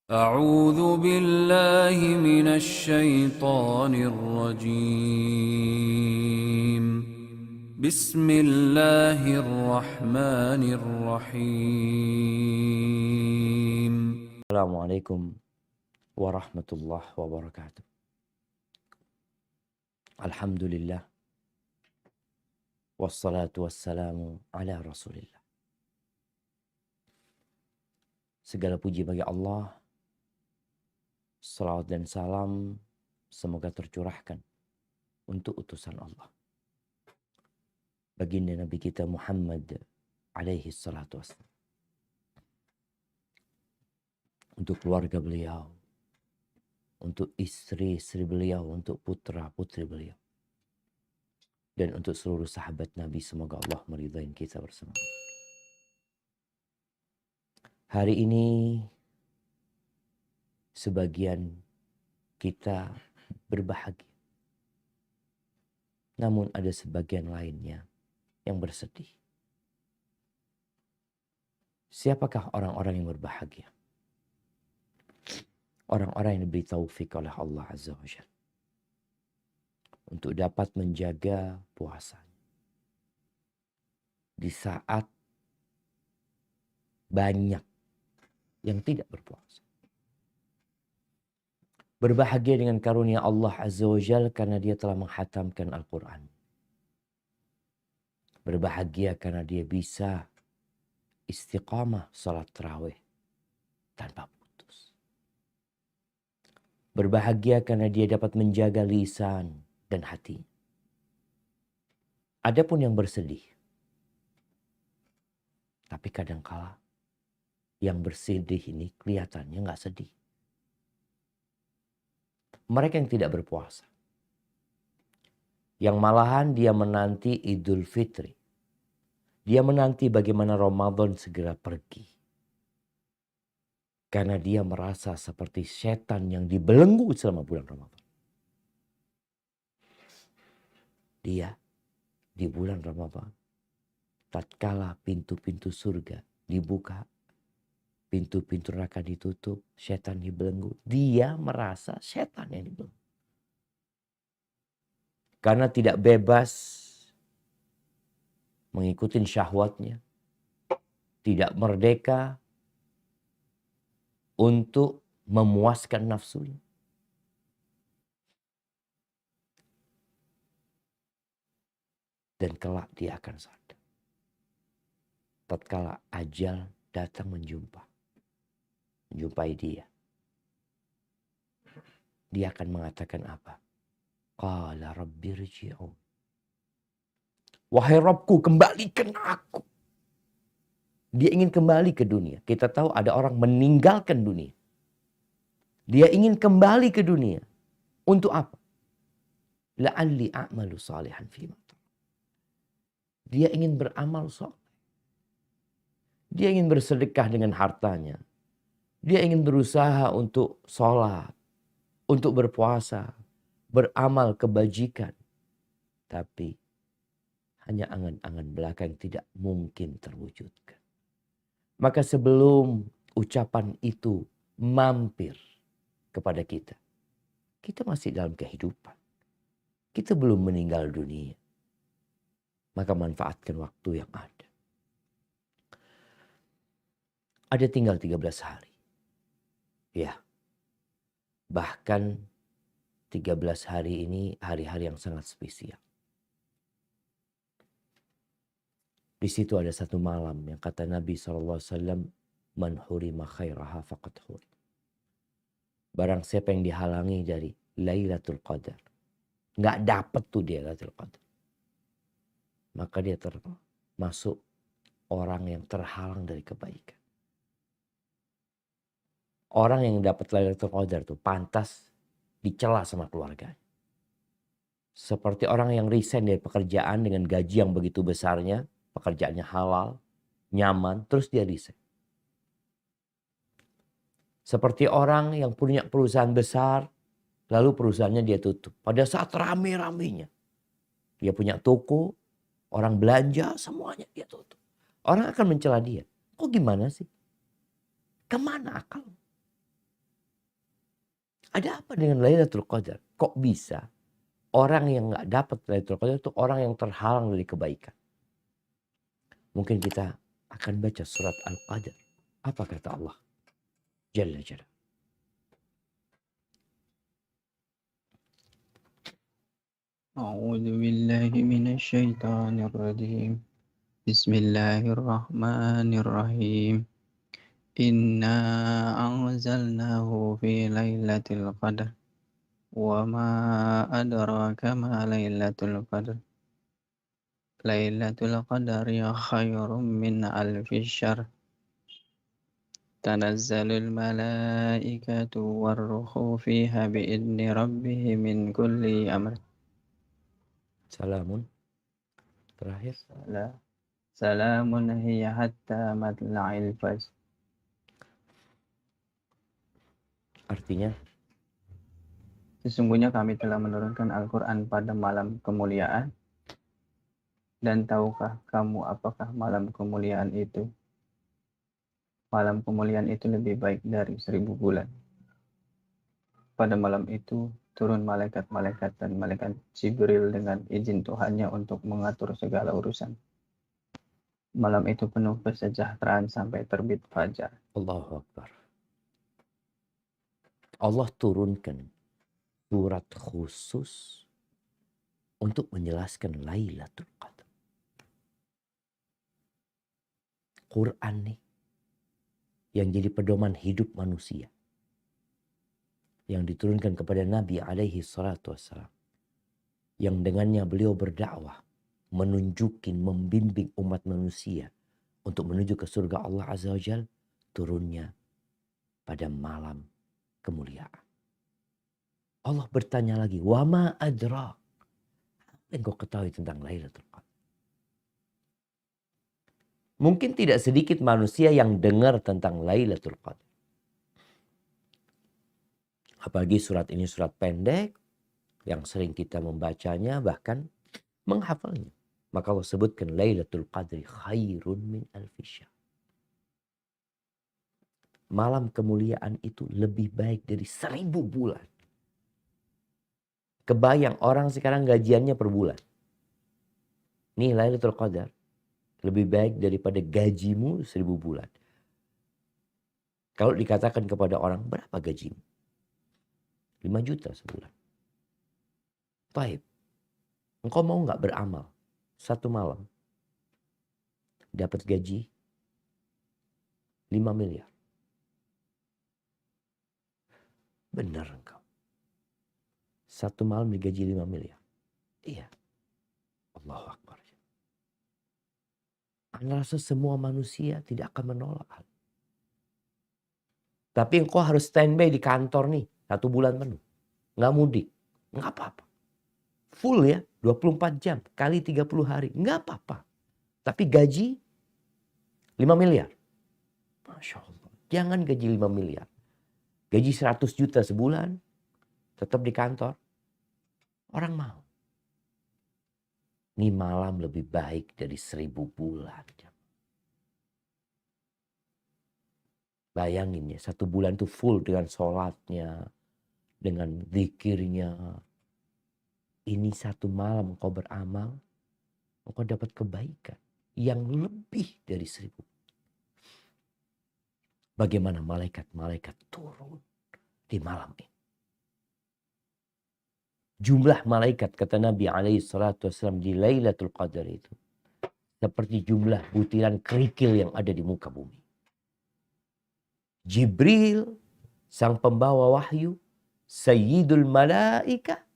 أعوذ بالله من الشيطان الرجيم بسم الله الرحمن الرحيم Assalamualaikum warahmatullahi wabarakatuh. Alhamdulillah. Wassalatu wassalamu ala rasulillah. Segala puji bagi Allah. Salawat dan salam semoga tercurahkan untuk utusan Allah. Baginda Nabi kita Muhammad alaihi salatu wassalam. Untuk keluarga beliau. Untuk istri-istri beliau. Untuk putra-putri beliau. Dan untuk seluruh sahabat Nabi, semoga Allah meridai kita bersama. Hari ini sebagian kita berbahagia. Namun ada sebagian lainnya yang bersedih. Siapakah orang-orang yang berbahagia? Orang-orang yang diberi taufik oleh Allah Azza wa Jalla untuk dapat menjaga puasanya di saat banyak yang tidak berpuasa. Berbahagia dengan karunia Allah Azza wa Jalla karena dia telah menghatamkan Al-Quran. Berbahagia karena dia bisa istiqamah salat tarawih tanpa putus. Berbahagia karena dia dapat menjaga lisan dan hati. Adapun yang bersedih, tapi kadangkala yang bersedih ini kelihatannya nggak sedih. Mereka yang tidak berpuasa. Yang malahan dia menanti Idul Fitri. Dia menanti bagaimana Ramadan segera pergi. Karena dia merasa seperti setan yang dibelenggu selama bulan Ramadan. Dia di bulan Ramadan, tatkala pintu-pintu surga dibuka, pintu-pintu neraka ditutup, setan dibelenggu. Dia merasa setan yang dibelenggu. Karena tidak bebas mengikuti syahwatnya. Tidak merdeka untuk memuaskan nafsunya. Dan kelak dia akan sadar. Tatkala ajal datang menjumpai dia. Dia akan mengatakan apa? Qala rabbi rji'un. Wahai Rabbku, kembalikan aku. Dia ingin kembali ke dunia. Kita tahu ada orang meninggalkan dunia. Dia ingin kembali ke dunia. Untuk apa? La'alli a'malu salihan fima tarak. Dia ingin beramal saleh. Dia ingin bersedekah dengan hartanya. Dia ingin berusaha untuk sholat, untuk berpuasa, beramal kebajikan. Tapi hanya angan-angan belaka yang tidak mungkin terwujudkan. Maka sebelum ucapan itu mampir kepada kita, kita masih dalam kehidupan. Kita belum meninggal dunia. Maka manfaatkan waktu yang ada. Ada tinggal 13 hari. Ya. Bahkan 13 hari ini hari-hari yang sangat spesial. Di situ ada satu malam yang kata Nabi SAW, man hurima khairaha faqad hurim. Barang siapa yang dihalangi dari Lailatul Qadar, nggak dapat tuh dia Lailatul Qadar, maka dia termasuk orang yang terhalang dari kebaikan. Orang yang dapat Lailatul Qadar tuh pantas dicela sama keluarganya. Seperti orang yang resign dari pekerjaan dengan gaji yang begitu besarnya, pekerjaannya halal, nyaman, terus dia resign. Seperti orang yang punya perusahaan besar, lalu perusahaannya dia tutup. Pada saat rame-ramenya, dia punya toko, orang belanja, semuanya dia tutup. Orang akan mencela dia. Kok gimana sih? Kemana akal? Ada apa dengan Lailatul Qadar? Kok bisa orang yang nggak dapat Lailatul Qadar itu orang yang terhalang dari kebaikan? Mungkin kita akan baca surat Al-Qadar. Apa kata Allah Jalla Jalla? أعوذ بالله من الشيطان الرجيم بسم الله الرحمن الرحيم إنا أنزلناه في ليلة القدر وما أدراك ما ليلة القدر ليلة القدر خير من ألف شهر تنزل الملائكة والروح فيها بإذن ربهم من كل أمر Salamun. Terakhir. سلام هي حتى مطلع الفجر. Artinya, Sesungguhnya kami telah menurunkan Al-Quran pada malam kemuliaan. Dan tahukah kamu apakah malam kemuliaan itu? Malam kemuliaan itu lebih baik dari 1000 bulan. Pada malam itu turun malaikat-malaikat dan malaikat Jibril dengan izin Tuhannya untuk mengatur segala urusan. Malam itu penuh kesejahteraan sampai terbit fajar. Allahu Akbar. Allah turunkan surat khusus untuk menjelaskan Lailatul Qadar. Quran nih yang jadi pedoman hidup manusia. Yang diturunkan kepada Nabi alaihi salatu wassalam. Yang dengannya beliau berdakwah, menunjukin, membimbing umat manusia untuk menuju ke surga Allah Azza wa Jalla, turunnya pada malam kemuliaan. Allah bertanya lagi, wa ma adrak? Apa yang kau ketahui tentang Lailatul Qadar? Mungkin tidak sedikit manusia yang dengar tentang Lailatul Qadar. Apalagi surat ini surat pendek yang sering kita membacanya bahkan menghafalnya. Maka Allah sebutkan Lailatul Qadri khairun min alfi syahr. Malam kemuliaan itu lebih baik dari 1000 bulan. Kebayang orang sekarang gajiannya per bulan. Nih Lailatul Qadar lebih baik daripada gajimu 1000 bulan. Kalau dikatakan kepada orang, berapa gajimu? 5 juta sebulan. Baik. Engkau mau nggak beramal satu malam dapat gaji 5 miliar? Benar engkau. Satu malam digaji 5 miliar. Iya. Allahu Akbar. Anda rasa semua manusia tidak akan menolak. Tapi engkau harus standby di kantor nih. 1 bulan penuh. Nggak mudik. Nggak apa-apa. Full ya. 24 jam. Kali 30 hari. Nggak apa-apa. Tapi gaji 5 miliar. Masya Allah. Jangan gaji 5 miliar. Gaji 100 juta sebulan. Tetap di kantor. Orang mau. Ini malam lebih baik dari 1000 bulan. Bayangin ya. 1 bulan itu full dengan sholatnya. Dengan zikirnya. Ini 1 malam kau beramal. Kau dapat kebaikan. Yang lebih dari 1000. Bagaimana malaikat-malaikat turun di malam ini. Jumlah malaikat kata Nabi SAW di Lailatul Qadar itu. Seperti jumlah butiran kerikil yang ada di muka bumi. Jibril, sang pembawa wahyu, Sayyidul Malaika.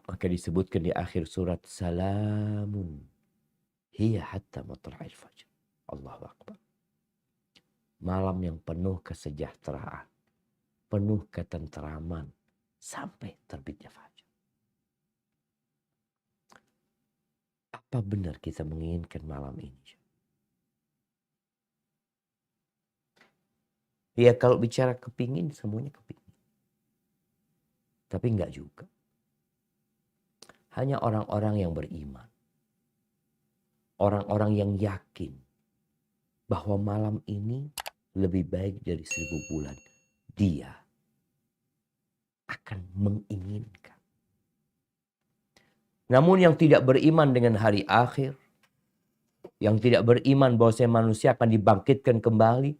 Maka disebutkan di akhir surat, Salamun hiya hatta matla'il fajr. Allahu Akbar. Malam yang penuh kesejahteraan. Penuh ketenteraman. Sampai terbitnya fajar. Apa benar kita menginginkan malam ini? Ya kalau bicara kepingin, semuanya kepingin. Tapi enggak juga. Hanya orang-orang yang beriman. Orang-orang yang yakin bahwa malam ini lebih baik dari 1000 bulan. dia akan menginginkan. Namun yang tidak beriman dengan hari akhir, yang tidak beriman bahwa manusia akan dibangkitkan kembali,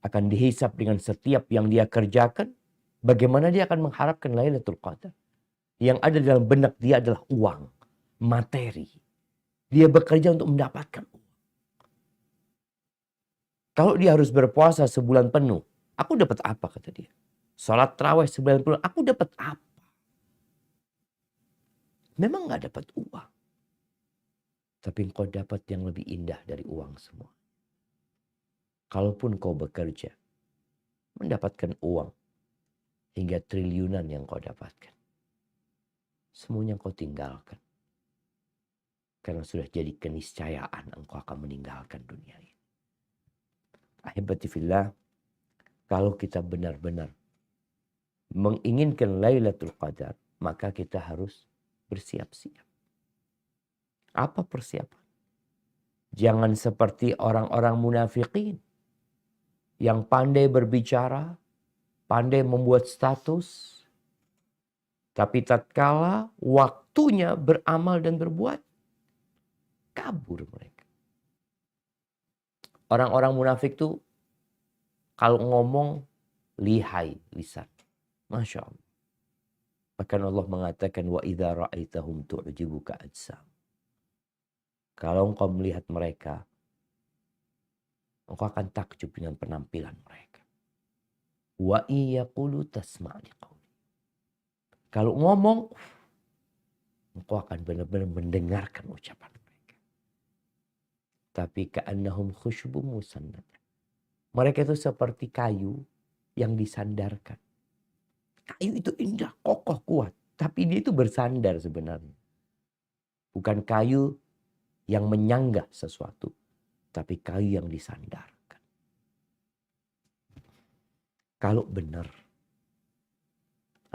akan dihisap dengan setiap yang dia kerjakan, bagaimana dia akan mengharapkan Lailatul Qadar? Yang ada dalam benak dia adalah uang, materi. Dia bekerja untuk mendapatkan uang. Kalau dia harus berpuasa sebulan penuh, aku dapat apa kata dia? Salat tarawih sebulan penuh, aku dapat apa? Memang gak dapat uang. Tapi engkau dapat yang lebih indah dari uang semua. Kalaupun kau bekerja, mendapatkan uang hingga triliunan yang kau dapatkan. Semuanya kau tinggalkan. Karena sudah jadi keniscayaan engkau akan meninggalkan dunia ini. Ahibati fillah, kalau kita benar-benar menginginkan Lailatul Qadar, maka kita harus bersiap-siap. Apa persiapan? Jangan seperti orang-orang munafikin yang pandai berbicara, pandai membuat status, tapi tatkala waktunya beramal dan berbuat, kabur mereka. Orang-orang munafik tuh kalau ngomong lihai lisan. Masya Allah. Bahkan Allah mengatakan wa idza ra'aitahum tu'jibuka ajsam. Kalau engkau melihat mereka, engkau akan takjub dengan penampilan mereka. Wa iyaqulu tasma' liqauli. Kalau ngomong, engkau akan benar-benar mendengarkan ucapan mereka. Tapi ka'annahum khusyubun musannada. Mereka itu seperti kayu yang disandarkan. Kayu itu indah, kokoh, kuat. Tapi dia itu bersandar sebenarnya. Bukan kayu yang menyanggah sesuatu. Tapi kayu yang disandarkan. Kalau benar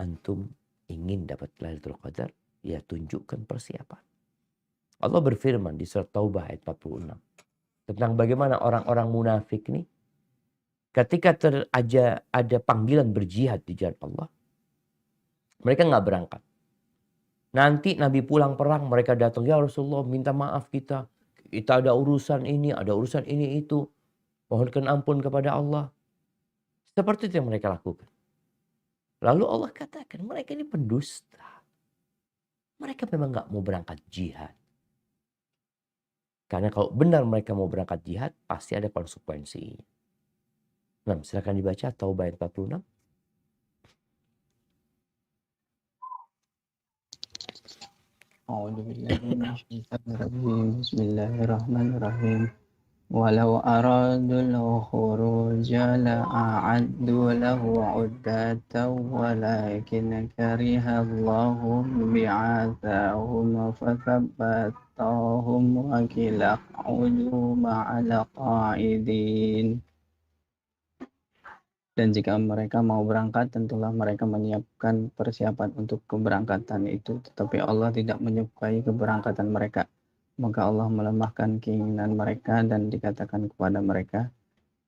antum ingin dapat Lailatul Qadar, ya tunjukkan persiapan. Allah berfirman di surat Taubah ayat 46. Tentang bagaimana orang-orang munafik ini. Ketika ada panggilan berjihad di jalan Allah. Mereka nggak berangkat. Nanti Nabi pulang perang, mereka datang, ya Rasulullah minta maaf kita. Kita ada urusan ini itu. Mohonkan ampun kepada Allah. Seperti itu yang mereka lakukan. Lalu Allah katakan mereka ini pendusta. Mereka memang nggak mau berangkat jihad. Karena kalau benar mereka mau berangkat jihad, pasti ada konsekuensinya. Nah, silakan dibaca Taubah ayat 46. Bismillahirrahmanirrahim. Walau aradul khuruja la'addu lahu 'uddatan walakin karihallahum bi'atsahum fathabbatahum wa qila qa'udu ma'al qa'idin. Dan jika mereka mau berangkat, tentulah mereka menyiapkan persiapan untuk keberangkatan itu. Tetapi Allah tidak menyukai keberangkatan mereka. Maka Allah melemahkan keinginan mereka dan dikatakan kepada mereka,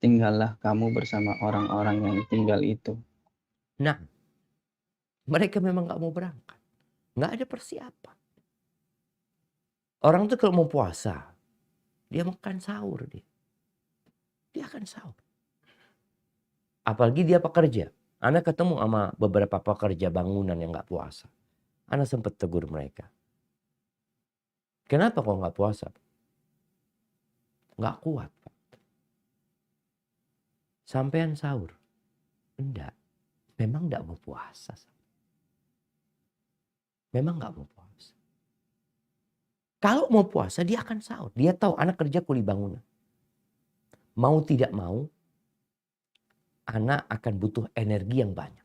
tinggallah kamu bersama orang-orang yang tinggal itu. Nah, mereka memang gak mau berangkat. Gak ada persiapan. Orang tuh kalau mau puasa, dia makan sahur. Dia akan sahur. Apalagi dia pekerja. Ana ketemu sama beberapa pekerja bangunan yang gak puasa. Ana sempat tegur mereka. Kenapa kok gak puasa? Gak kuat, Pak. Sampean sahur. Enggak. Memang gak mau puasa. Memang gak mau puasa. Kalau mau puasa dia akan sahur. Dia tahu anak kerja kuli bangunan. Mau tidak mau, anak akan butuh energi yang banyak.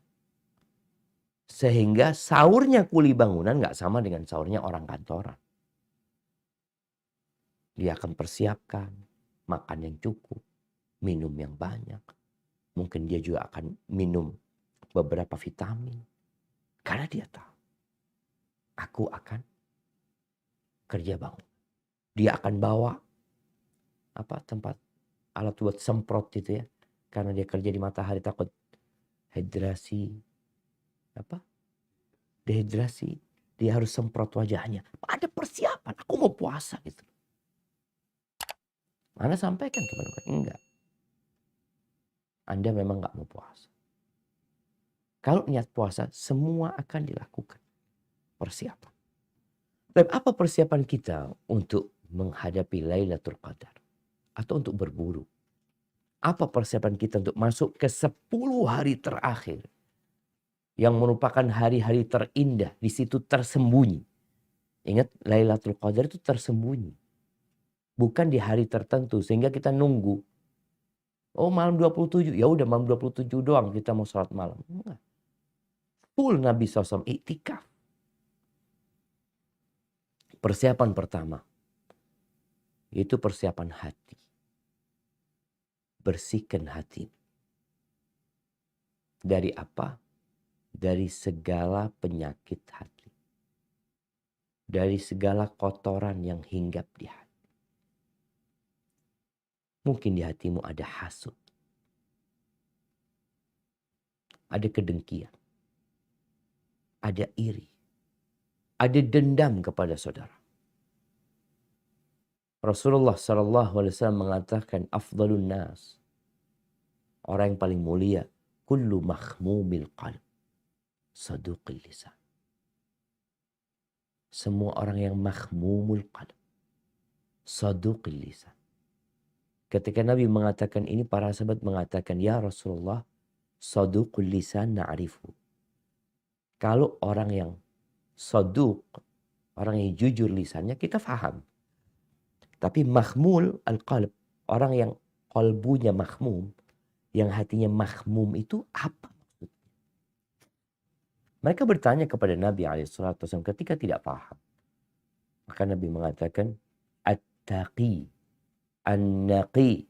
Sehingga sahurnya kuli bangunan gak sama dengan sahurnya orang kantoran. Dia akan persiapkan makan yang cukup, minum yang banyak. Mungkin dia juga akan minum beberapa vitamin. Karena dia tahu, aku akan kerja bangun. Dia akan bawa tempat alat buat semprot gitu ya. Karena dia kerja di matahari takut dehidrasi, dehidrasi, dia harus semprot wajahnya. Ada persiapan, aku mau puasa gitu. Anda sampaikan kepada mereka, enggak. Anda memang enggak mau puasa. Kalau niat puasa, semua akan dilakukan. Persiapan. Dan apa persiapan kita untuk menghadapi Lailatul Qadar? Atau untuk berburu? Apa persiapan kita untuk masuk ke 10 hari terakhir? Yang merupakan hari-hari terindah. Di situ tersembunyi. Ingat, Lailatul Qadar itu tersembunyi. Bukan di hari tertentu. Sehingga kita nunggu. Oh, malam 27. Ya udah malam 27 doang kita mau sholat malam. Enggak. Full Nabi SAW iktikaf. Persiapan pertama. Itu persiapan hati. Bersihkan hati. Dari apa? Dari segala penyakit hati. Dari segala kotoran yang hinggap di hati. Mungkin di hatimu ada hasut. Ada kedengkian. Ada iri. Ada dendam kepada saudara. Rasulullah SAW mengatakan afdalun nas. Orang yang paling mulia. Kullu makhmumil qalb. Saduqil lisan. Semua orang yang makhmumul qalb. Saduqil lisan. Ketika Nabi mengatakan ini, para sahabat mengatakan, ya Rasulullah, saduqul lisan na'rifu. Kalau orang yang saduq, orang yang jujur lisannya, kita faham. Tapi makhmul al-qalb, orang yang qalbunya makhmum, yang hatinya makhmum itu apa maksudnya? Mereka bertanya kepada Nabi SAW ketika tidak paham. Maka Nabi mengatakan, at-taqi, an-naqi,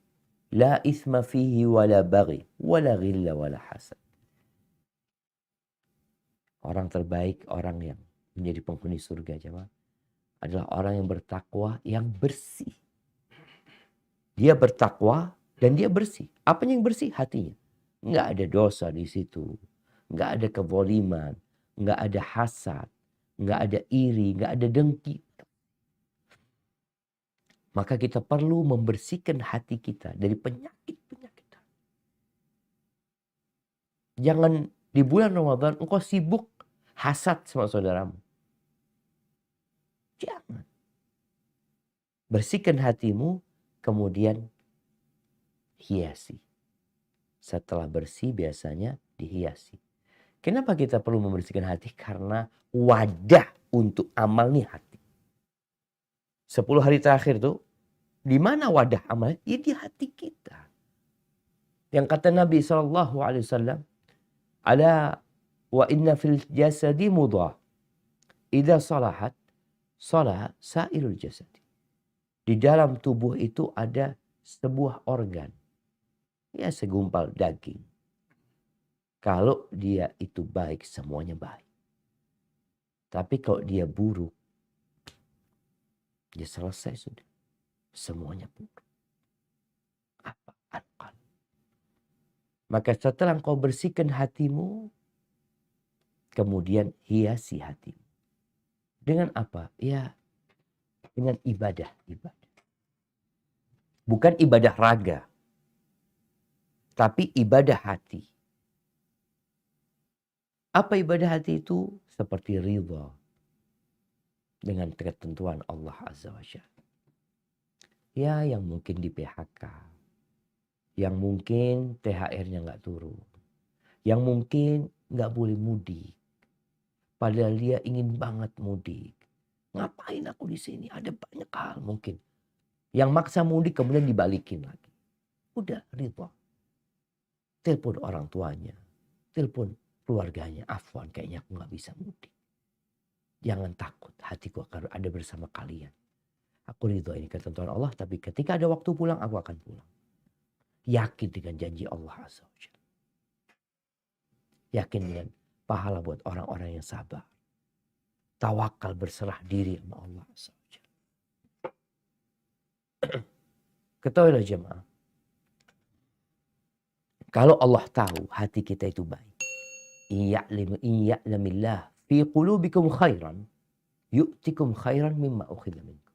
la isma fihi wala baghi, wala ghilla wala hasad. Orang terbaik, orang yang menjadi penghuni surga jemaah, adalah orang yang bertakwa, yang bersih. Dia bertakwa dan dia bersih. Apa yang bersih? Hatinya. Nggak ada dosa di situ. Nggak ada kezaliman. Nggak ada hasad. Nggak ada iri. Nggak ada dengki. Maka kita perlu membersihkan hati kita dari penyakit-penyakit. Jangan di bulan Ramadan engkau sibuk hasad sama saudaramu. Jangan. Bersihkan hatimu, kemudian hiasi. Setelah bersih biasanya dihiasi. Kenapa kita perlu membersihkan hati? Karena wadah untuk amal nih hati. 10 hari terakhir tuh, di mana wadah amal? Ya di hati kita. Yang kata Nabi SAW, ala wa inna fil jasadi mudghah. Idza salahat, salah sairul jasadi. Di dalam tubuh itu ada sebuah organ. Ya segumpal daging. Kalau dia itu baik, semuanya baik. Tapi kalau dia buruk, ya selesai sudah. Semuanya buruk. Apa? Al-qalb. Maka setelah engkau bersihkan hatimu, kemudian hiasi hatimu. Dengan apa? Ya, dengan ibadah. Bukan ibadah raga, tapi ibadah hati. Apa ibadah hati itu? Seperti ridha dengan ketentuan Allah Azza wa Jalla. Ya, yang mungkin di PHK, yang mungkin THR-nya nggak turun, yang mungkin nggak boleh mudik, padahal dia ingin banget mudik. Ngapain aku di sini? Ada banyak hal mungkin. Yang maksa mudik kemudian dibalikin lagi. Udah ridha. Telepon orang tuanya. Telepon keluarganya. Afwan, kayaknya aku gak bisa mudik. Jangan takut. Hatiku akan ada bersama kalian. Aku ridha ini ketentuan Allah. Tapi ketika ada waktu pulang, aku akan pulang. Yakin dengan janji Allah Azza wa Jalla. Yakin dengan pahala buat orang-orang yang sabar. Tawakal, berserah diri sama Allah Azza wa Jalla. Ketahuilah jemaah. Kalau Allah tahu hati kita itu baik. in ya'lamillah fi qulubikum khairan yu'tikum khairan mimma ukhidha minkum.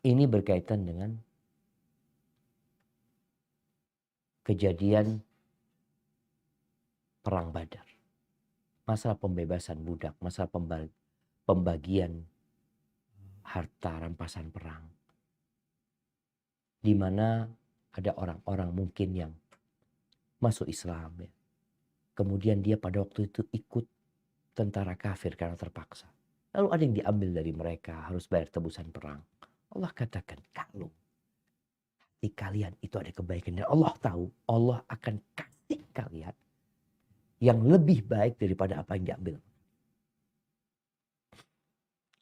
Ini berkaitan dengan kejadian perang Badar. Masalah pembebasan budak, masalah pembagian harta rampasan perang. Di mana ada orang-orang mungkin yang masuk Islam ya. Kemudian dia pada waktu itu ikut tentara kafir karena terpaksa. Lalu ada yang diambil dari mereka, harus bayar tebusan perang. Allah katakan, kalau di kalian itu ada kebaikan dan Allah tahu, Allah akan kasih kalian yang lebih baik daripada apa yang diambil.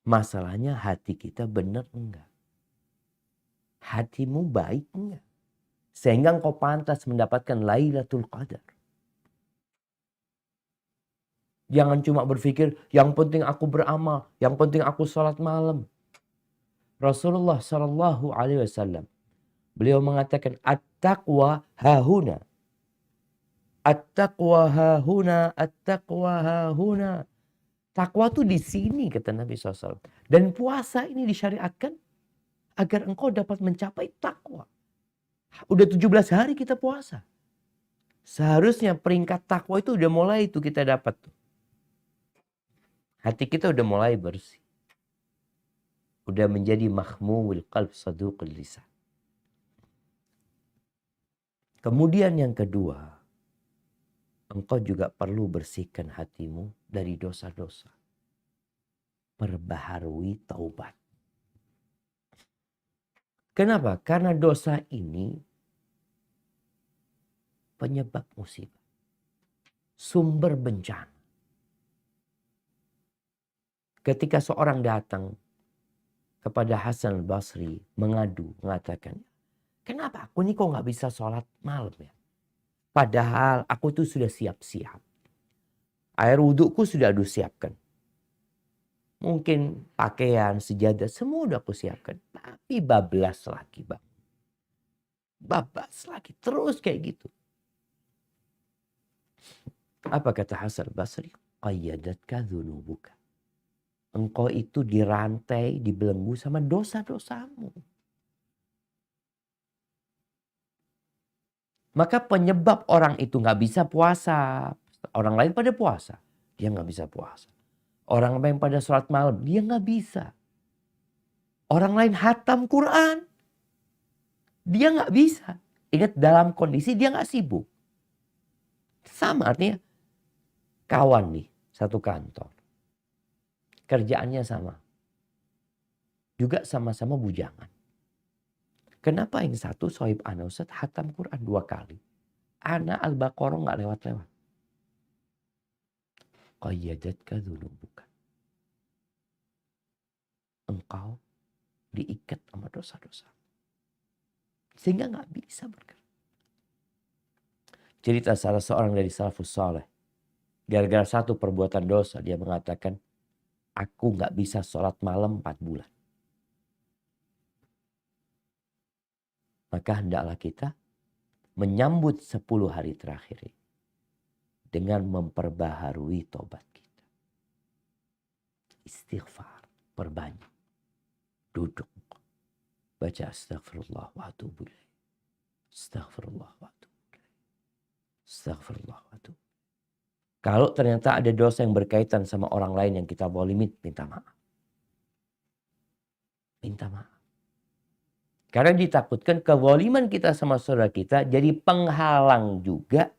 Masalahnya hati kita benar enggak? Hatimu baik enggak? Sehingga engkau pantas mendapatkan Lailatul Qadar. Jangan cuma berpikir, yang penting aku beramal, yang penting aku sholat malam. Rasulullah Shallallahu Alaihi Wasallam, beliau mengatakan, at-taqwa hahuna. At-taqwa hahuna, at-taqwa hahuna. Takwa tuh di sini, kata Nabi SAW. Dan puasa ini disyariatkan agar engkau dapat mencapai takwa. Udah 17 hari kita puasa. Seharusnya peringkat takwa itu udah mulai itu kita dapat tuh. Hati kita udah mulai bersih. Udah menjadi mahmumul qalb saduqul lisan. Kemudian yang kedua, engkau juga perlu bersihkan hatimu dari dosa-dosa. Perbaharui taubat. Kenapa? Karena dosa ini penyebab musibah. Sumber bencana. Ketika seorang datang kepada Hasan al-Basri mengadu, mengatakan, kenapa aku ini kok nggak bisa sholat malam ya? Padahal aku tuh sudah siap-siap. Air wudhuku sudah aku siapkan. Mungkin pakaian, sejadah, semua udah aku siapkan. Tapi bablas lagi bang. Bablas lagi, terus kayak gitu. Apa kata Hasan al-Basri? Qayyadatka dzunubuka. Engkau itu dirantai, dibelenggu sama dosa-dosamu. Maka penyebab orang itu nggak bisa puasa. Orang lain pada puasa, dia nggak bisa puasa. Orang lain pada sholat malam, dia nggak bisa. Orang lain hatam Quran, dia nggak bisa. Ingat, dalam kondisi dia nggak sibuk. Sama artinya, kawan nih, satu kantor. Kerjaannya sama. Juga sama-sama bujangan. Kenapa yang satu sohib ana Ustaz hatam Quran 2 kali. Ana Al-Baqarah gak lewat-lewat. Qayyadatka dzunubuka. Engkau diikat sama dosa-dosa. Sehingga gak bisa bergerak. Cerita salah seorang dari salafus saleh. Gara-gara satu perbuatan dosa dia mengatakan, aku gak bisa sholat malam 4 bulan. Maka hendaklah kita menyambut 10 hari terakhir ini dengan memperbaharui tobat kita. Istighfar, perbanyak. Duduk. Baca astagfirullah wa atubu ilaih. Astagfirullah wa atubu ilaih. Astagfirullah wa atubu. Kalau ternyata ada dosa yang berkaitan sama orang lain yang kita zalimin, minta maaf. Minta maaf. Karena ditakutkan kezaliman kita sama saudara kita jadi penghalang juga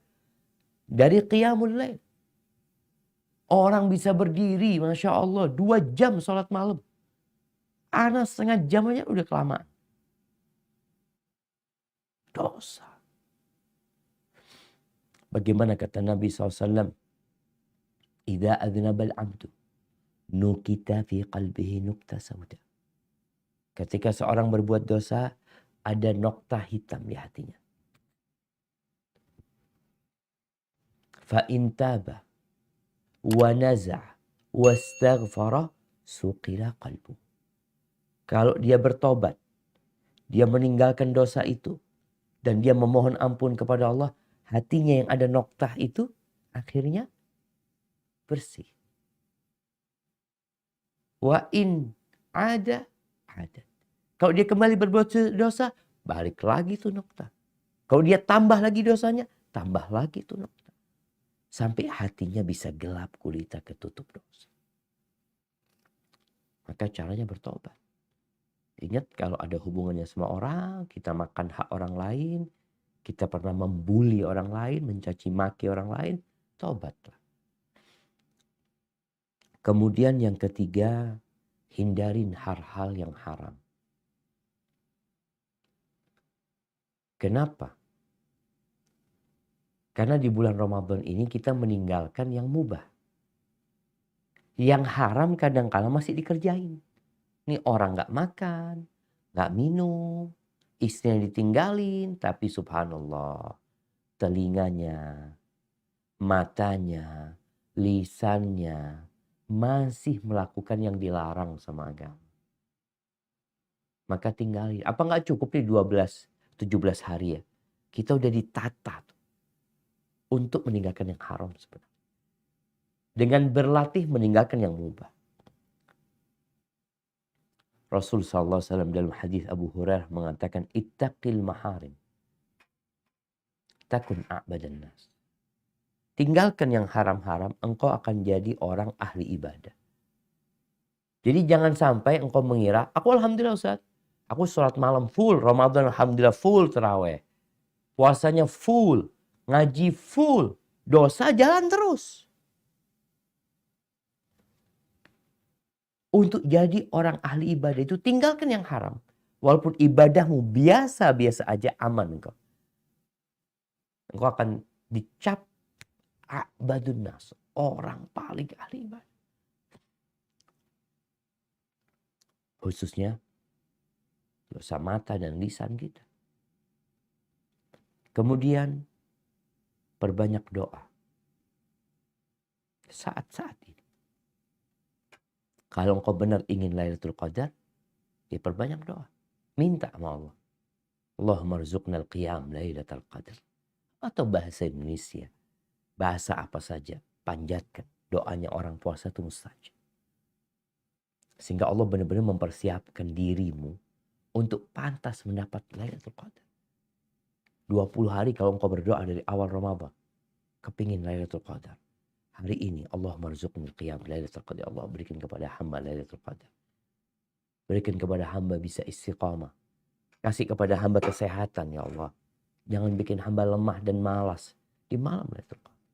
dari qiyamul lail. Orang bisa berdiri, Masya Allah, 2 jam sholat malam. Ana setengah jam aja udah kelamaan. Dosa. Bagaimana kata Nabi SAW? Idza adznabal abdu nukita fi qalbihi nukta sauda. Ketika seorang berbuat dosa, ada nokta hitam di hatinya. Fa in taba wa naza' wastaghfara suqila qalbu. Kalau dia bertobat, dia meninggalkan dosa itu dan dia memohon ampun kepada Allah, hatinya yang ada noktah itu akhirnya bersih. Wa in ada. Kalau dia kembali berbuat dosa, balik lagi tuh noktah. Kalau dia tambah lagi dosanya, tambah lagi tuh noktah. Sampai hatinya bisa gelap gulita ketutup dosa. Maka caranya bertobat. Ingat kalau ada hubungannya sama orang, kita makan hak orang lain, kita pernah membuli orang lain, mencaci maki orang lain, tobatlah. Kemudian yang ketiga, hindarin hal-hal yang haram. Kenapa? Karena di bulan Ramadan ini kita meninggalkan yang mubah. Yang haram kadang-kala masih dikerjain. Ini orang gak makan, gak minum, istrinya ditinggalin, tapi subhanallah, telinganya, matanya, lisannya masih melakukan yang dilarang sama agama. Maka tinggalin. Apa gak cukup nih 17 hari ya? Kita udah ditata untuk meninggalkan yang haram sebenarnya. Dengan berlatih meninggalkan yang mubah. Rasul SAW dalam hadis Abu Hurairah mengatakan, ittaqil maharim, takun a'badan nas. Tinggalkan yang haram-haram, engkau akan jadi orang ahli ibadah. Jadi jangan sampai engkau mengira, aku alhamdulillah Ustaz, aku sholat malam full, Ramadan alhamdulillah full terawih. Puasanya full, ngaji full, dosa jalan terus. Untuk jadi orang ahli ibadah itu tinggalkan yang haram. Walaupun ibadahmu biasa-biasa aja, aman engkau. Engkau akan dicap a'badun nas, orang paling ahli ibadah. Khususnya dosa mata dan lisan kita. Kemudian perbanyak doa. Saat-saat ini. Kalau engkau benar ingin Lailatul Qadar, ya perbanyak doa. Minta sama Allah. Allahumma rzuqnal qiyam Lailatul Qadar. Atau bahasa Indonesia. Bahasa apa saja. Panjatkan. Doanya orang puasa itu mustajab. Sehingga Allah benar-benar mempersiapkan dirimu untuk pantas mendapat Lailatul Qadar. 20 hari kalau engkau berdoa dari awal Ramadan. Kepingin Lailatul Qadar. Hari ini Allah marzuqni qiyam Lailatul Qadar. Allah berikan kepada hamba Lailatul Qadar. Berikan kepada hamba bisa istiqamah. Kasih kepada hamba kesehatan ya Allah. Jangan bikin hamba lemah dan malas di malam Lailatul Qadar.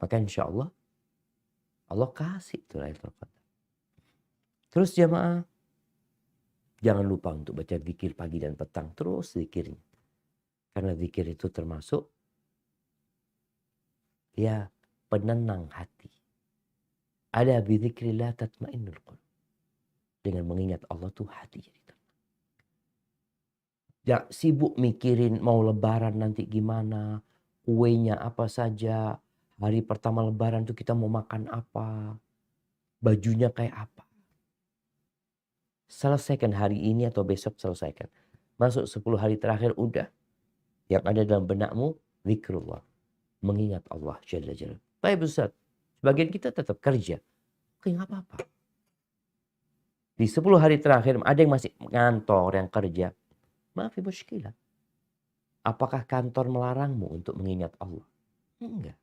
Maka insya Allah kasih itu Lailatul Qadar. Terus jamaah, jangan lupa untuk baca zikir pagi dan petang. Terus zikirnya. Karena zikir itu termasuk ya penenang hati. Ada bizikrillah tatmainnul qulub. Dengan mengingat Allah tuh hati jadi tenang. Ya, sibuk mikirin mau lebaran nanti gimana, kuenya apa saja, hari pertama lebaran tuh kita mau makan apa, bajunya kayak apa. Selesaikan hari ini atau besok selesaikan. Masuk 10 hari terakhir udah. Yang ada dalam benakmu zikrullah. Mengingat Allah Jalla Jalla. Baik Ustaz, sebagian kita tetap kerja. Oke gak apa-apa. Di 10 hari terakhir ada yang masih ngantor, yang kerja. Maafi muskilah. Apakah kantor melarangmu untuk mengingat Allah? Enggak.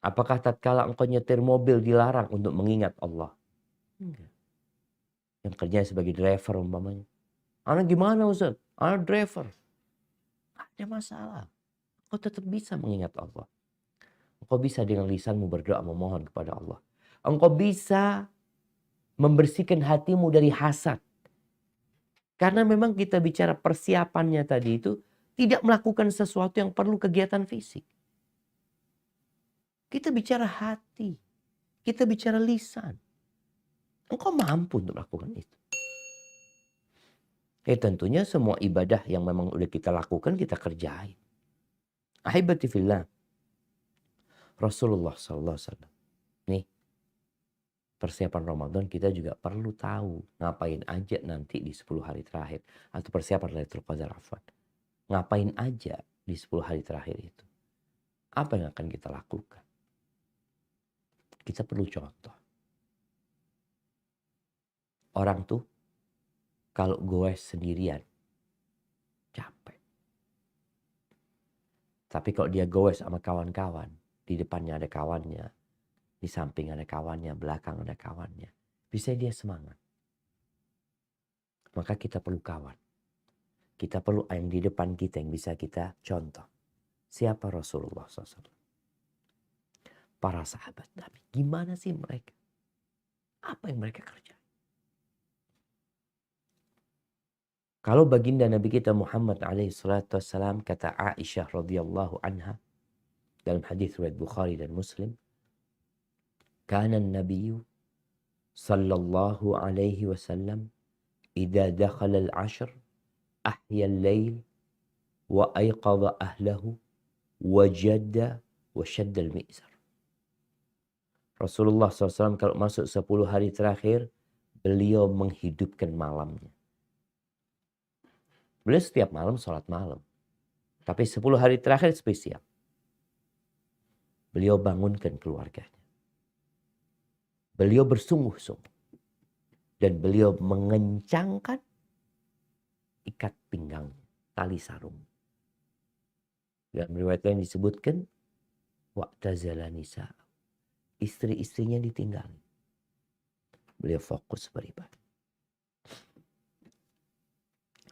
Apakah tatkala engkau nyetir mobil dilarang untuk mengingat Allah? Enggak. Yang kerjanya sebagai driver umpamanya. Anak gimana Ustaz? Anak driver. Gak ada masalah. Engkau tetap bisa mengingat Allah. Engkau bisa dengan lisanmu berdoa memohon kepada Allah. Engkau bisa membersihkan hatimu dari hasad. Karena memang kita bicara persiapannya tadi itu tidak melakukan sesuatu yang perlu kegiatan fisik. Kita bicara hati. Kita bicara lisan. Engkau mampu untuk melakukan itu. Tentunya semua ibadah yang memang udah kita lakukan kita kerjain. Ahibati fillah. Rasulullah SAW. Nih. Persiapan Ramadan kita juga perlu tahu ngapain aja nanti di 10 hari terakhir. Atau persiapan Lailatul Qadar afwan. ngapain aja di 10 hari terakhir itu? Apa yang akan kita lakukan? Kita perlu contoh. Orang tuh kalau goes sendirian capek. Tapi kalau dia goes sama kawan-kawan, di depannya ada kawannya, di samping ada kawannya, belakang ada kawannya, bisa dia semangat. Maka kita perlu kawan. Kita perlu yang di depan kita yang bisa kita contoh. Siapa Rasulullah SAW? Para sahabat Nabi. Gimana sih mereka? Apa yang mereka kerjakan? Kalau baginda Nabi kita Muhammad alaihissalam, kata Aisyah radhiyallahu anha dalam hadis riwayat Bukhari dan Muslim, kana an-nabiyyu sallallahu alaihi wasallam idza dakhala al-'ashr ahya al-lail wa ayqadha ahlahu wa jadda wa shadda al-mi'zar. Rasulullah SAW kalau masuk 10 hari terakhir, beliau menghidupkan malamnya. Beliau setiap malam sholat malam. Tapi 10 hari terakhir spesial. Beliau bangunkan keluarganya. Beliau bersungguh-sungguh. Dan beliau mengencangkan ikat pinggangnya, tali sarung. Dalam riwayat lain disebutkan, wa'tazala nisa. Istri-istrinya ditinggali. Beliau fokus beribadah.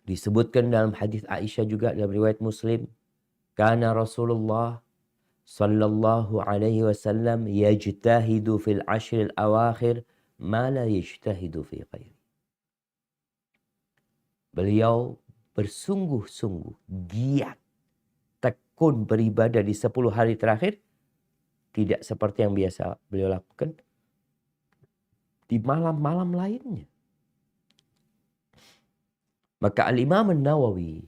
Disebutkan dalam hadis Aisyah juga dalam riwayat Muslim, kana Rasulullah sallallahu alaihi wasallam yajtahidu fil 'ashr al-awakhir ma la yajtahidu fi ghairi. Beliau bersungguh-sungguh giat tekun beribadah di 10 hari terakhir, tidak seperti yang biasa beliau lakukan di malam-malam lainnya. Maka Al-Imam An-Nawawi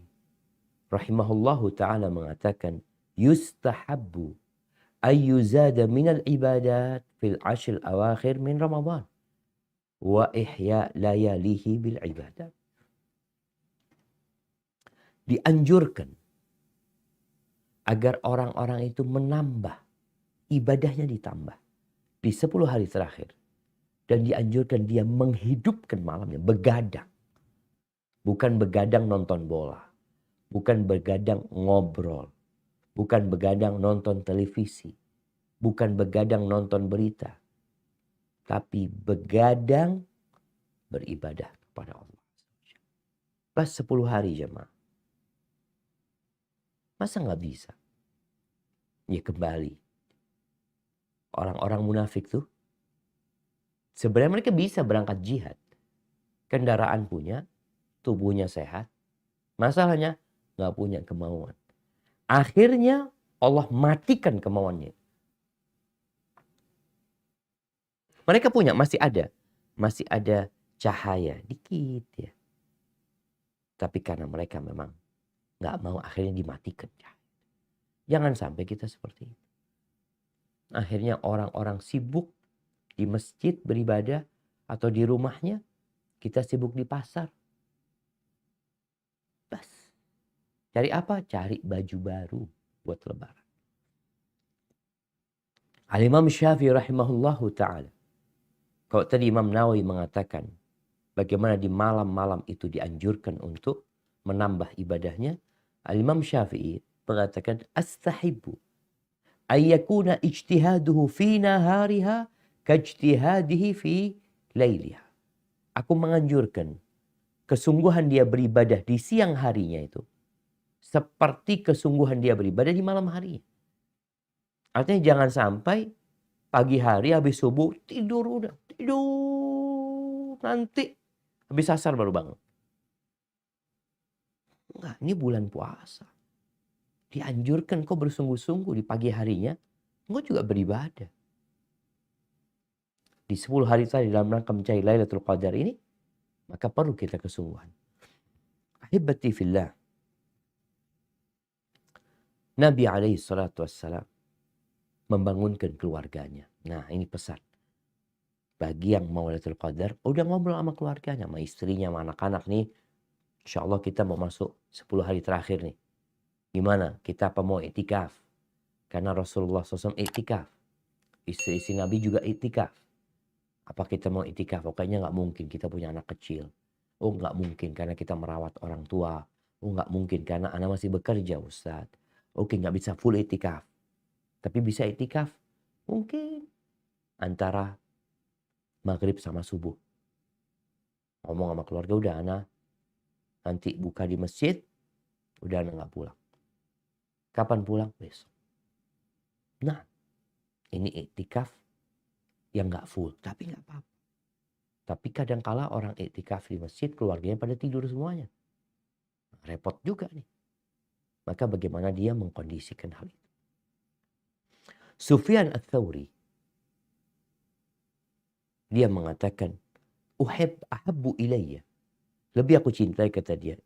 rahimahullahu ta'ala mengatakan, yustahabbu ayyuzada minal ibadat fil 'ashr al-awakhir min Ramadan wa ihya layalihi bil ibadat. Dianjurkan agar orang-orang itu menambah ibadahnya, ditambah di 10 hari terakhir. Dan dianjurkan dia menghidupkan malamnya, begadang. Bukan begadang nonton bola. Bukan begadang ngobrol. Bukan begadang nonton televisi. Bukan begadang nonton berita. Tapi begadang beribadah kepada Allah. Pas 10 hari jemaah. Masa nggak bisa? Ya kembali. Orang-orang munafik tuh. Sebenarnya mereka bisa berangkat jihad. Kendaraan punya. Tubuhnya sehat. Masalahnya nggak punya kemauan. Akhirnya Allah matikan kemauannya. Mereka punya, masih ada. Masih ada cahaya dikit ya. Tapi karena mereka memang nggak mau, akhirnya dimatikan. Jangan sampai kita seperti itu. Akhirnya orang-orang sibuk di masjid beribadah atau di rumahnya. Kita sibuk di pasar. Bas. Cari apa? Cari baju baru buat lebaran. Al-Imam Syafi'i rahimahullahu ta'ala. Kalau tadi Imam Nawawi mengatakan bagaimana di malam-malam itu dianjurkan untuk menambah ibadahnya. Al-Imam Syafi'i mengatakan astahibbu ayyakuna ijtihaduhu fi nahariha kajtihadihi fi lailiha. Aku menganjurkan kesungguhan dia beribadah di siang harinya itu seperti kesungguhan dia beribadah di malam hari. Artinya jangan sampai pagi hari habis subuh tidur nanti habis asar baru bangun. Enggak, ini bulan puasa. Dianjurkan kau bersungguh-sungguh di pagi harinya, kau juga beribadah. Di 10 hari tadi dalam rangka mencari Lailatul Qadar ini, maka perlu kita kesungguhan. Ahibati fillah. Nabi alaihi salatu wassalam membangunkan keluarganya. Nah ini pesan. Bagi yang mau Lailatul Qadar, udah ngobrol sama keluarganya, sama istrinya, sama anak-anak nih. Insya Allah kita mau masuk 10 hari terakhir nih. Gimana? Kita apa mau iktikaf? Karena Rasulullah SAW iktikaf. Istri-istri Nabi juga iktikaf. Apa kita mau iktikaf? Pokoknya nggak mungkin, kita punya anak kecil. Oh nggak mungkin karena kita merawat orang tua. Oh nggak mungkin karena anak masih bekerja Ustaz. Oke nggak bisa full iktikaf. Tapi bisa iktikaf mungkin antara maghrib sama subuh. Ngomong sama keluarga, udah anak nanti buka di masjid, udah anak nggak pulang. Kapan pulang? Besok. Nah, ini iktikaf yang nggak full, tapi nggak apa-apa. Tapi kadangkala orang iktikaf di masjid, keluarganya pada tidur semuanya. Repot juga nih. Maka bagaimana dia mengkondisikan hal itu? Sufyan Ats-Tsauri, dia mengatakan, ahabbu ilayya. Lebih aku cintai, kata dia,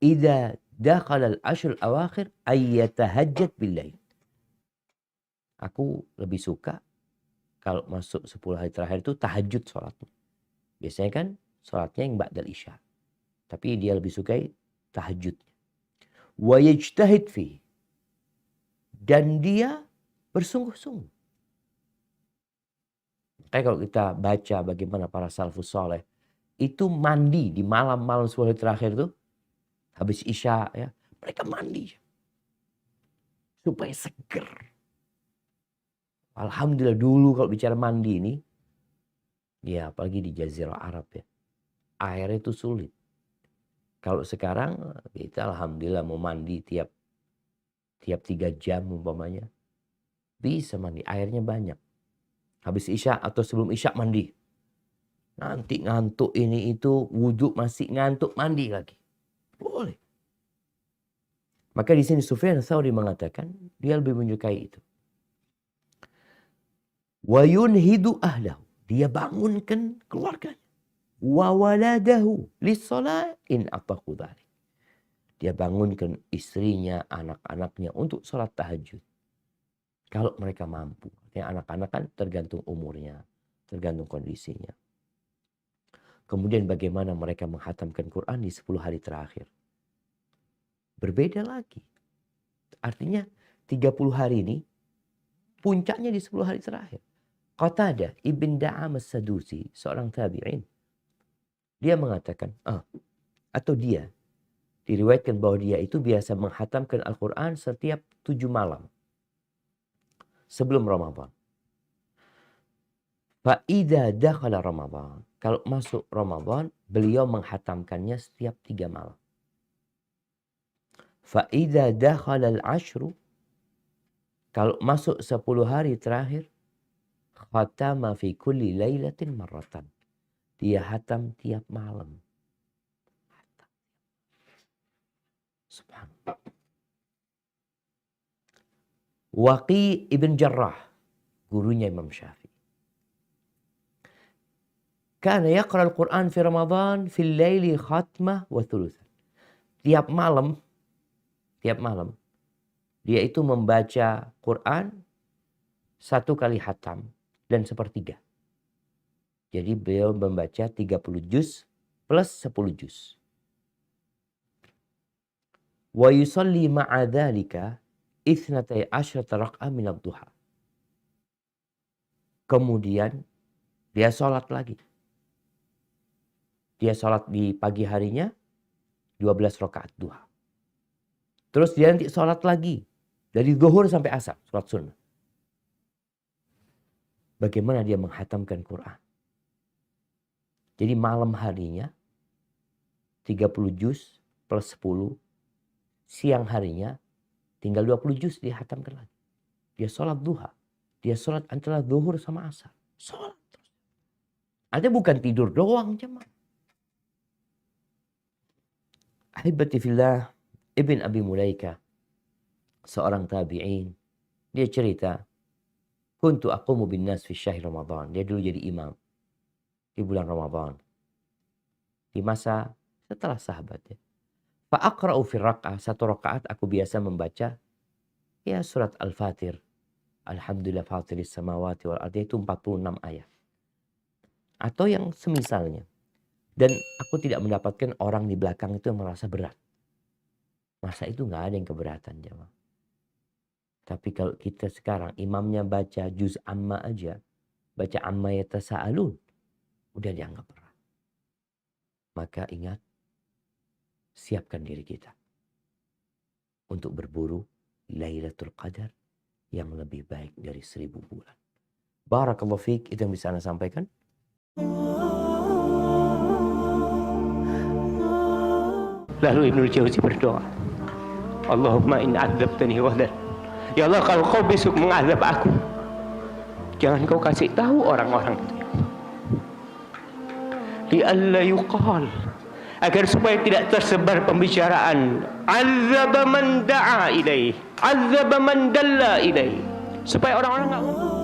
idza dakhala al-ashr al-awakhir ay yatahajjad bil-lail. Aku lebih suka kalau masuk 10 hari terakhir itu tahajud sholatnya. Biasanya kan sholatnya yang ba'dal isya. Tapi dia lebih sukai tahajudnya. Wa yajtahid fi. Dan dia bersungguh-sungguh. Kayak kalau kita baca bagaimana para salafus soleh itu mandi di malam-malam 10 hari terakhir itu, habis isya ya, mereka mandi supaya seger. Alhamdulillah dulu kalau bicara mandi ini, ya apalagi di Jazirah Arab ya, airnya itu sulit. Kalau sekarang kita alhamdulillah mau mandi tiap 3 jam umpamanya, bisa mandi, airnya banyak. Habis isya atau sebelum isya mandi. Nanti ngantuk ini itu, wudhu masih ngantuk, mandi lagi. Boleh. Maka di sini Sufyan Ats-Tsauri mengatakan dia lebih menyukai itu. Wa yunhidu ahlahu. Dia bangunkan keluarganya. Wa waladahu lis-shalah in ataqu dzalik. Dia bangunkan istrinya, anak-anaknya untuk sholat tahajud. Kalau mereka mampu. Anak-anak kan tergantung umurnya, tergantung kondisinya. Kemudian bagaimana mereka menghatamkan Quran di 10 hari terakhir. Berbeda lagi. Artinya 30 hari ini puncaknya di 10 hari terakhir. Qatadah ibn Da'am as-Sadusi, seorang tabi'in. Dia mengatakan, atau dia diriwayatkan bahwa dia itu biasa menghatamkan Al-Quran setiap 7 malam. Sebelum Ramadan. Fa'idha dakhala Ramadan. Kalau masuk Ramadan, beliau menghatamkannya setiap 3 malam. Fa'idha dakhala al-ashru. Kalau masuk 10 hari terakhir, khatama fi kulli laylatin marratan. Dia hatam tiap malam. Subhanallah. Waqi ibn Jarrah, gurunya Imam Syafi'i. Kana yaqra al-Quran fi Ramadan fil laili khatmah wa thuluthan. Tiap malam dia itu membaca Quran 1 kali hatam dan 1/3. Jadi beliau membaca 30 juz plus 10 juz. Wa yusalli ma'a dzalika 12 raka'ah min ad-duha. Kemudian dia sholat lagi. Dia sholat di pagi harinya 12 rakaat duha. Terus dia nanti sholat lagi. Dari zuhur sampai asar, sholat sunnah. Bagaimana dia menghatamkan Quran. Jadi malam harinya 30 juz plus 10. Siang harinya tinggal 20 juz dia hatamkan lagi. Dia sholat duha. Dia sholat antara zuhur sama asar. Sholat terus. Artinya bukan tidur doang jemaah. Ahibati fillah, Ibn Abi Mulaika, seorang tabi'in, dia cerita, kuntu aqumu bin nas fi syahr Ramadan. Dia dulu jadi imam di bulan Ramadan. Di masa setelah sahabatnya. Fa aqra'u fi raka'ah, 1 rakaat aku biasa membaca ya surat Al-Fatir. Alhamdulillah fatiris samawati wal ardi, itu 46 ayat. Atau yang semisalnya. Dan aku tidak mendapatkan orang di belakang itu yang merasa berat. Masa itu nggak ada yang keberatan jemaah. Tapi kalau kita sekarang imamnya baca juz amma aja, baca amma yatasaalun, udah dianggap berat. Maka ingat, siapkan diri kita untuk berburu Lailatul Qadar yang lebih baik dari 1000 bulan. Barakallahu fiik, itu yang bisa Anda sampaikan. Lalu Ibnu Jauzi berdoa, Allahumma in adzabtani ghadan. Ya Allah, kalau kau besok mengazab aku, jangan kau kasih tahu orang-orang itu. Li'alla yuqal, agar supaya tidak tersebar pembicaraan azaba man da'a ilaih, azaba man dalla ilaih, supaya orang-orang enggak ngomong